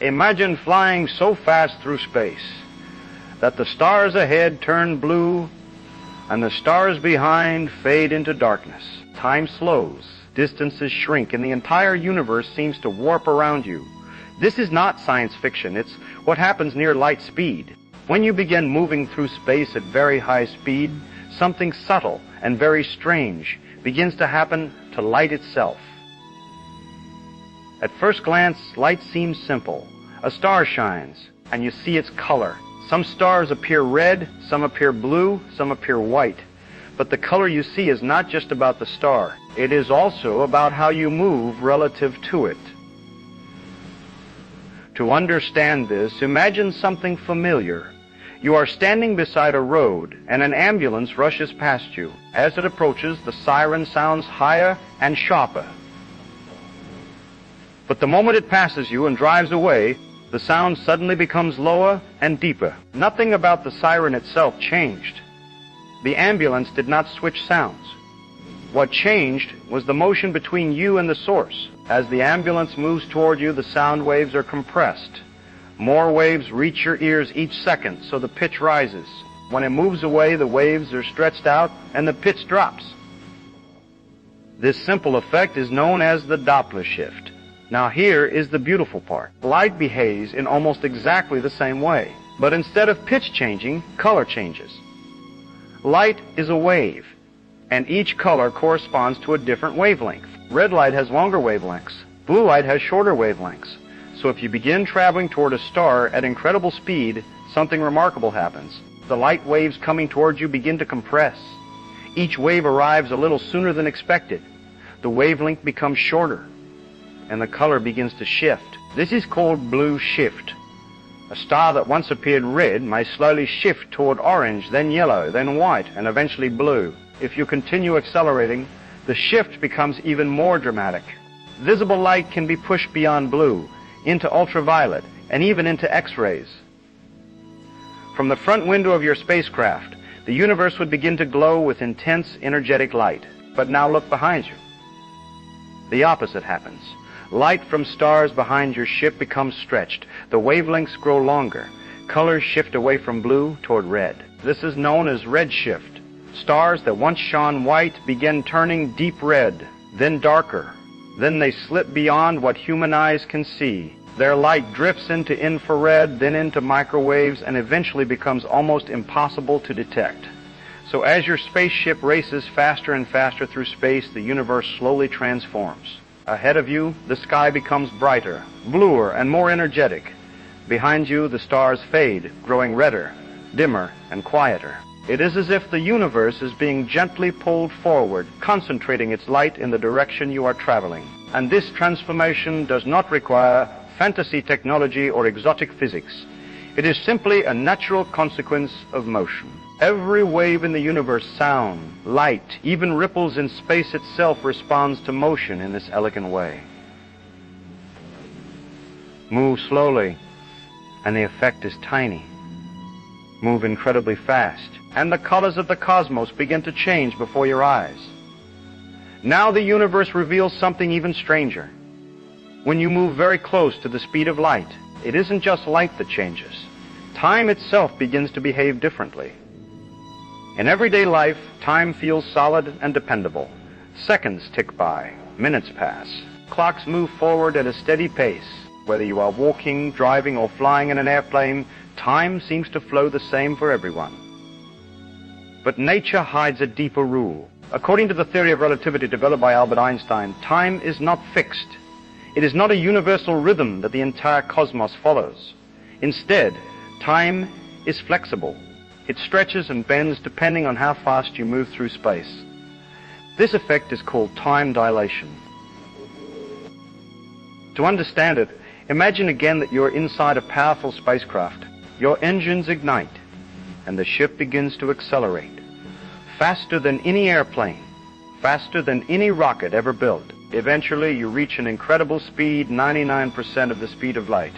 Imagine flying so fast through space that the stars ahead turn blue and the stars behind fade into darkness. Time slows, distances shrink, and the entire universe seems to warp around you. This is not science fiction. It's what happens near light speed. When you begin moving through space at very high speed, something subtle and very strange begins to happen to light itself. At first glance, light seems simple. A star shines, and you see its color. Some stars appear red, some appear blue, some appear white. But the color you see is not just about the star. It is also about how you move relative to it. To understand this, imagine something familiar. You are standing beside a road, and an ambulance rushes past you. As it approaches, the siren sounds higher and sharper. But the moment it passes you and drives away, the sound suddenly becomes lower and deeper. Nothing about the siren itself changed. The ambulance did not switch sounds. What changed was the motion between you and the source. As the ambulance moves toward you, the sound waves are compressed. More waves reach your ears each second, so the pitch rises. When it moves away, the waves are stretched out and the pitch drops. This simple effect is known as the Doppler shift. Now here is the beautiful part. Light behaves in almost exactly the same way, but instead of pitch changing, color changes. Light is a wave, and each color corresponds to a different wavelength. Red light has longer wavelengths. Blue light has shorter wavelengths. So if you begin traveling toward a star at incredible speed, something remarkable happens. The light waves coming towards you begin to compress. Each wave arrives a little sooner than expected. The wavelength becomes shorter, and the color begins to shift. This is called blue shift. A star that once appeared red may slowly shift toward orange, then yellow, then white, and eventually blue. If you continue accelerating, the shift becomes even more dramatic. Visible light can be pushed beyond blue, into ultraviolet, and even into X-rays. From the front window of your spacecraft, the universe would begin to glow with intense, energetic light. But now look behind you. The opposite happens. Light from stars behind your ship becomes stretched. The wavelengths grow longer. Colors shift away from blue toward red. This is known as redshift. Stars that once shone white begin turning deep red, then darker. Then they slip beyond what human eyes can see. Their light drifts into infrared, then into microwaves, and eventually becomes almost impossible to detect. So as your spaceship races faster and faster through space, the universe slowly transforms. Ahead of you, the sky becomes brighter, bluer, and more energetic. Behind you, the stars fade, growing redder, dimmer, and quieter. It is as if the universe is being gently pulled forward, concentrating its light in the direction you are traveling. And this transformation does not require fantasy technology or exotic physics. It is simply a natural consequence of motion. Every wave in the universe, sound, light, even ripples in space itself responds to motion in this elegant way. Move slowly, and the effect is tiny. Move incredibly fast, and the colors of the cosmos begin to change before your eyes. Now the universe reveals something even stranger. When you move very close to the speed of light, it isn't just light that changes. Time itself begins to behave differently. In everyday life, time feels solid and dependable. Seconds tick by, minutes pass. Clocks move forward at a steady pace. Whether you are walking, driving, or flying in an airplane, time seems to flow the same for everyone. But nature hides a deeper rule. According to the theory of relativity developed by Albert Einstein, time is not fixed. It is not a universal rhythm that the entire cosmos follows. Instead, time is flexible. It stretches and bends depending on how fast you move through space. This effect is called time dilation. To understand it, imagine again that you're inside a powerful spacecraft. Your engines ignite, and the ship begins to accelerate. Faster than any airplane, faster than any rocket ever built. Eventually, you reach an incredible speed, 99% of the speed of light.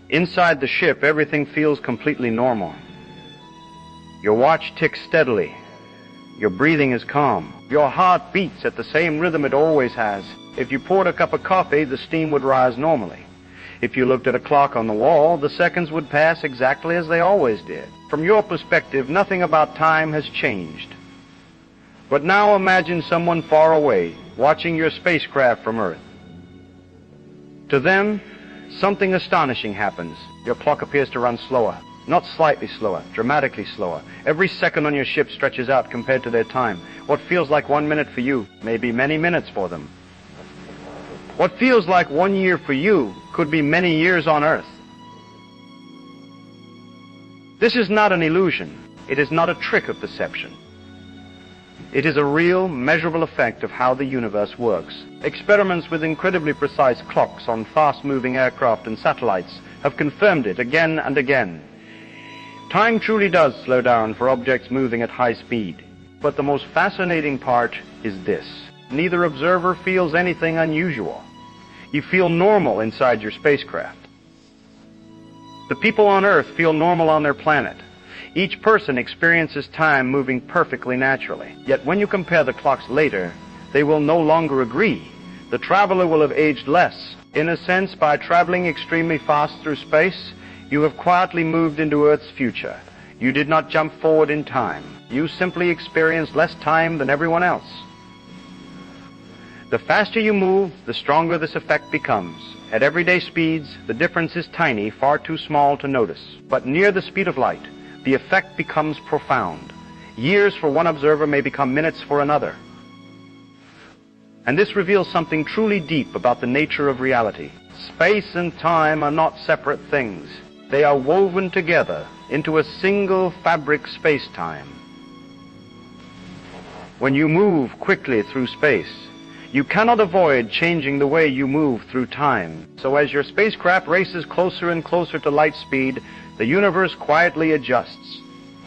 Inside the ship, everything feels completely normal. Your watch ticks steadily. Your breathing is calm. Your heart beats at the same rhythm it always has. If you poured a cup of coffee, the steam would rise normally. If you looked at a clock on the wall, the seconds would pass exactly as they always did. From your perspective, nothing about time has changed. But now imagine someone far away, watching your spacecraft from Earth. To them, something astonishing happens. Your clock appears to run slower. Not slightly slower, dramatically slower. Every second on your ship stretches out compared to their time. What feels like 1 minute for you may be many minutes for them. What feels like 1 year for you could be many years on Earth. This is not an illusion. It is not a trick of perception. It is a real, measurable effect of how the universe works. Experiments with incredibly precise clocks on fast-moving aircraft and satellites have confirmed it again and again. Time truly does slow down for objects moving at high speed. But the most fascinating part is this. Neither observer feels anything unusual. You feel normal inside your spacecraft. The people on Earth feel normal on their planet. Each person experiences time moving perfectly naturally. Yet when you compare the clocks later, they will no longer agree. The traveler will have aged less. In a sense, by traveling extremely fast through space, you have quietly moved into Earth's future. You did not jump forward in time. You simply experienced less time than everyone else. The faster you move, the stronger this effect becomes. At everyday speeds, the difference is tiny, far too small to notice. But near the speed of light, the effect becomes profound. Years for one observer may become minutes for another. And this reveals something truly deep about the nature of reality. Space and time are not separate things. They are woven together into a single fabric space-time. When you move quickly through space, you cannot avoid changing the way you move through time. So as your spacecraft races closer and closer to light speed, the universe quietly adjusts.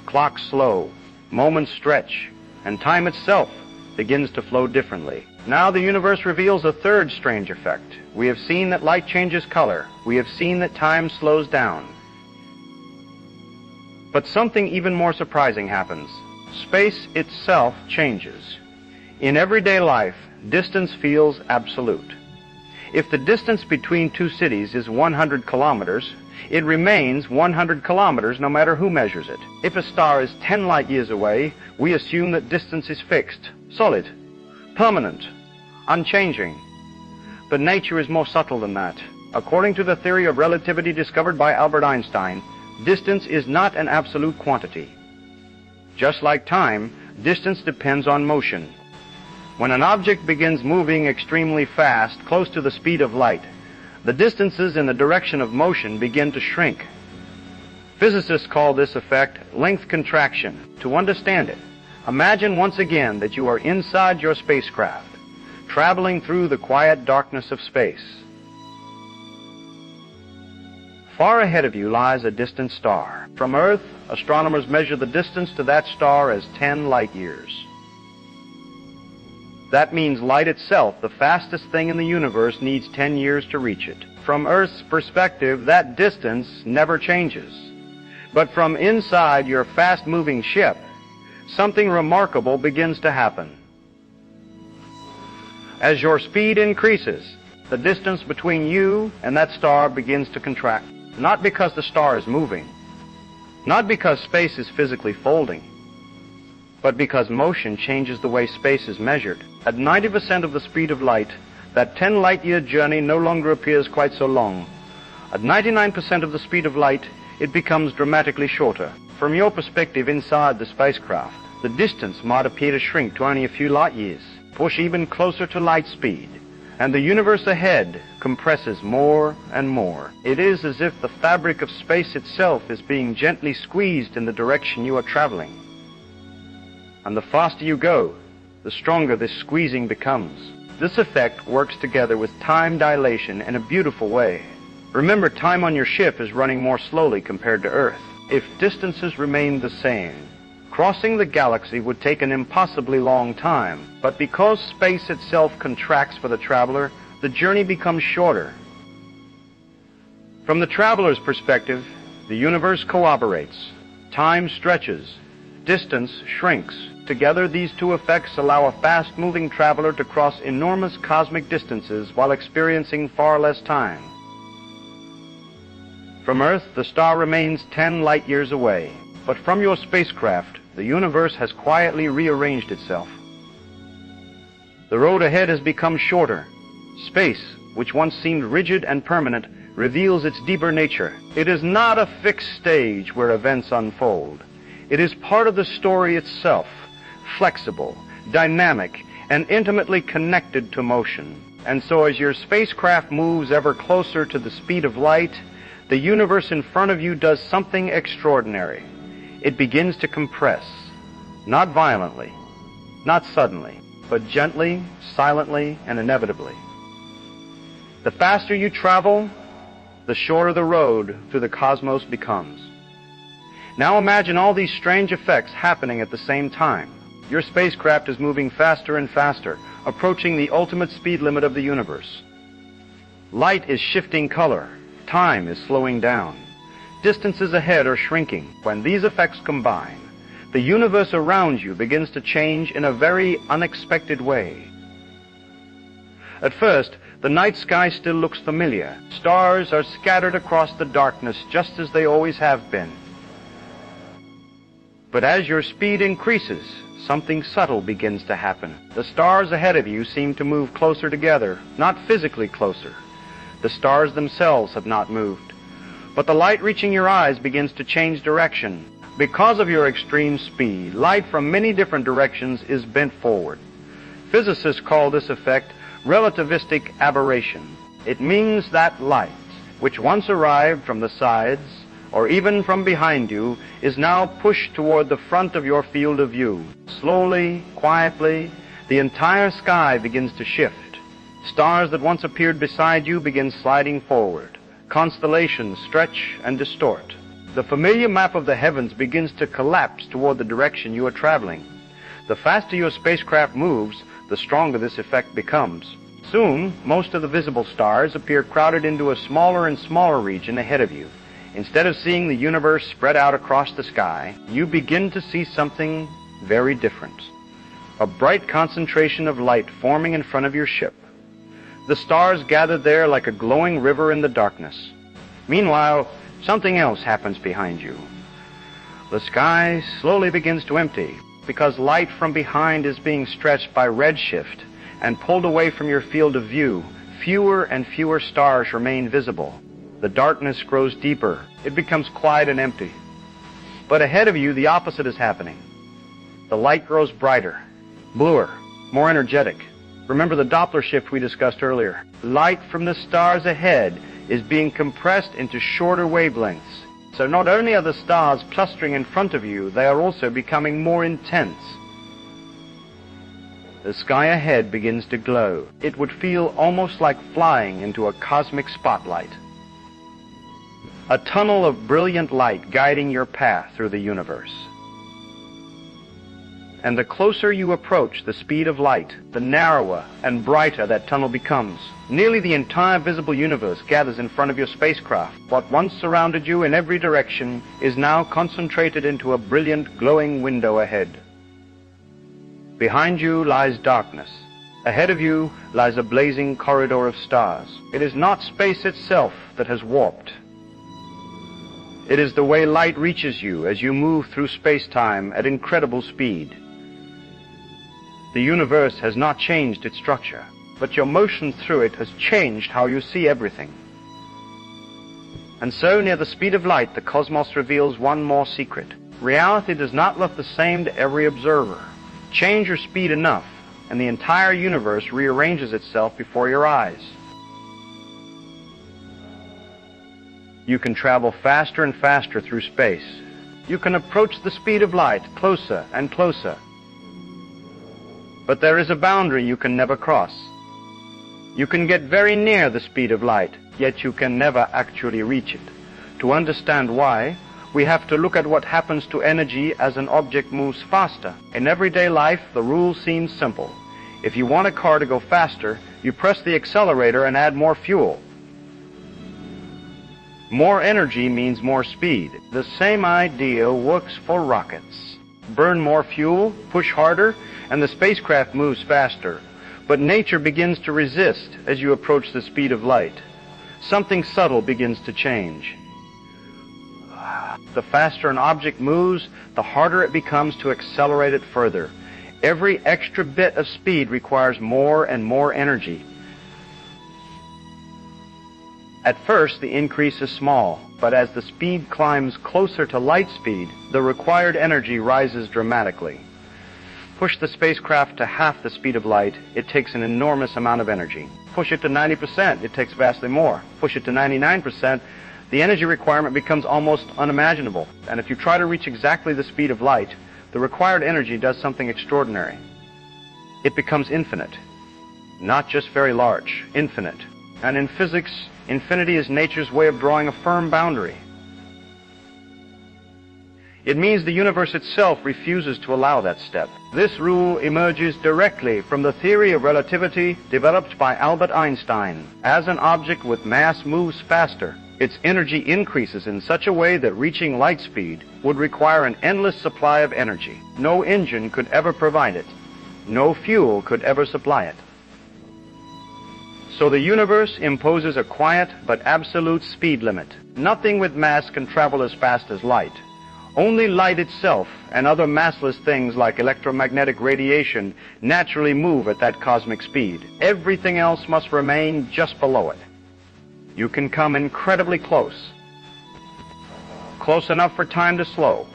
Clocks slow, moments stretch, and time itself begins to flow differently. Now the universe reveals a third strange effect. We have seen that light changes color. We have seen that time slows down. But something even more surprising happens. Space itself changes. In everyday life, distance feels absolute. If the distance between two cities is 100 kilometers, it remains 100 kilometers no matter who measures it. If a star is 10 light years away, we assume that distance is fixed, solid, permanent, unchanging. But nature is more subtle than that. According to the theory of relativity discovered by Albert Einstein, distance is not an absolute quantity. Just like time, distance depends on motion. When an object begins moving extremely fast, close to the speed of light, the distances in the direction of motion begin to shrink. Physicists call this effect length contraction. To understand it, imagine once again that you are inside your spacecraft, traveling through the quiet darkness of space. Far ahead of you lies a distant star. From Earth, astronomers measure the distance to that star as 10 light years. That means light itself, the fastest thing in the universe, needs 10 years to reach it. From Earth's perspective, that distance never changes. But from inside your fast-moving ship, something remarkable begins to happen. As your speed increases, the distance between you and that star begins to contract. Not because the star is moving, not because space is physically folding, but because motion changes the way space is measured. At 90% of the speed of light, that 10 light-year journey no longer appears quite so long. At 99% of the speed of light, it becomes dramatically shorter. From your perspective inside the spacecraft, the distance might appear to shrink to only a few light years, push even closer to light speed, and the universe ahead compresses more and more. It is as if the fabric of space itself is being gently squeezed in the direction you are traveling. And the faster you go, the stronger this squeezing becomes. This effect works together with time dilation in a beautiful way. Remember, time on your ship is running more slowly compared to Earth. If distances remained the same, crossing the galaxy would take an impossibly long time. But because space itself contracts for the traveler, the journey becomes shorter. From the traveler's perspective, the universe cooperates. Time stretches. Distance shrinks. Together, these two effects allow a fast-moving traveler to cross enormous cosmic distances while experiencing far less time. From Earth, the star remains 10 light years away. But from your spacecraft, the universe has quietly rearranged itself. The road ahead has become shorter. Space, which once seemed rigid and permanent, reveals its deeper nature. It is not a fixed stage where events unfold. It is part of the story itself, flexible, dynamic, and intimately connected to motion. And so as your spacecraft moves ever closer to the speed of light, the universe in front of you does something extraordinary. It begins to compress, not violently, not suddenly, but gently, silently, and inevitably. The faster you travel, the shorter the road through the cosmos becomes. Now imagine all these strange effects happening at the same time. Your spacecraft is moving faster and faster, approaching the ultimate speed limit of the universe. Light is shifting color. Time is slowing down. Distances ahead are shrinking. When these effects combine, the universe around you begins to change in a very unexpected way. At first, the night sky still looks familiar. Stars are scattered across the darkness just as they always have been. But as your speed increases, something subtle begins to happen. The stars ahead of you seem to move closer together, not physically closer. The stars themselves have not moved. But the light reaching your eyes begins to change direction. Because of your extreme speed, light from many different directions is bent forward. Physicists call this effect relativistic aberration. It means that light, which once arrived from the sides or even from behind you, is now pushed toward the front of your field of view. Slowly, quietly, the entire sky begins to shift. Stars that once appeared beside you begin sliding forward. Constellations stretch and distort. The familiar map of the heavens begins to collapse toward the direction you are traveling. The faster your spacecraft moves, the stronger this effect becomes. Soon, most of the visible stars appear crowded into a smaller and smaller region ahead of you. Instead of seeing the universe spread out across the sky, you begin to see something very different. A bright concentration of light forming in front of your ship. The stars gather there like a glowing river in the darkness. Meanwhile, something else happens behind you. The sky slowly begins to empty because light from behind is being stretched by redshift and pulled away from your field of view. Fewer and fewer stars remain visible. The darkness grows deeper. It becomes quiet and empty. But ahead of you, the opposite is happening. The light grows brighter, bluer, more energetic. Remember the Doppler shift we discussed earlier. Light from the stars ahead is being compressed into shorter wavelengths. So not only are the stars clustering in front of you, they are also becoming more intense. The sky ahead begins to glow. It would feel almost like flying into a cosmic spotlight. A tunnel of brilliant light guiding your path through the universe. And the closer you approach the speed of light, the narrower and brighter that tunnel becomes. Nearly the entire visible universe gathers in front of your spacecraft. What once surrounded you in every direction is now concentrated into a brilliant, glowing window ahead. Behind you lies darkness. Ahead of you lies a blazing corridor of stars. It is not space itself that has warped. It is the way light reaches you as you move through space-time at incredible speed. The universe has not changed its structure, but your motion through it has changed how you see everything. And so, near the speed of light, the cosmos reveals one more secret. Reality does not look the same to every observer. Change your speed enough, and the entire universe rearranges itself before your eyes. You can travel faster and faster through space. You can approach the speed of light closer and closer. But there is a boundary you can never cross. You can get very near the speed of light, yet you can never actually reach it. To understand why, we have to look at what happens to energy as an object moves faster. In everyday life, the rule seems simple. If you want a car to go faster, you press the accelerator and add more fuel. More energy means more speed. The same idea works for rockets. Burn more fuel, push harder, and the spacecraft moves faster. But nature begins to resist as you approach the speed of light. Something subtle begins to change. The faster an object moves, the harder it becomes to accelerate it further. Every extra bit of speed requires more and more energy. At first, the increase is small, but as the speed climbs closer to light speed, the required energy rises dramatically. Push the spacecraft to half the speed of light, it takes an enormous amount of energy. Push it to 90%, it takes vastly more. Push it to 99%, the energy requirement becomes almost unimaginable. And if you try to reach exactly the speed of light, the required energy does something extraordinary. It becomes infinite. Not just very large, infinite. And in physics, infinity is nature's way of drawing a firm boundary. It means the universe itself refuses to allow that step. This rule emerges directly from the theory of relativity developed by Albert Einstein. As an object with mass moves faster, its energy increases in such a way that reaching light speed would require an endless supply of energy. No engine could ever provide it. No fuel could ever supply it. So the universe imposes a quiet but absolute speed limit. Nothing with mass can travel as fast as light. Only light itself and other massless things like electromagnetic radiation naturally move at that cosmic speed. Everything else must remain just below it. You can come incredibly close. Close enough for time to slow.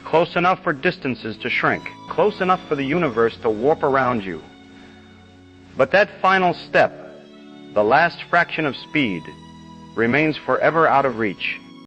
Close enough for distances to shrink. Close enough for the universe to warp around you. But that final step, the last fraction of speed, remains forever out of reach.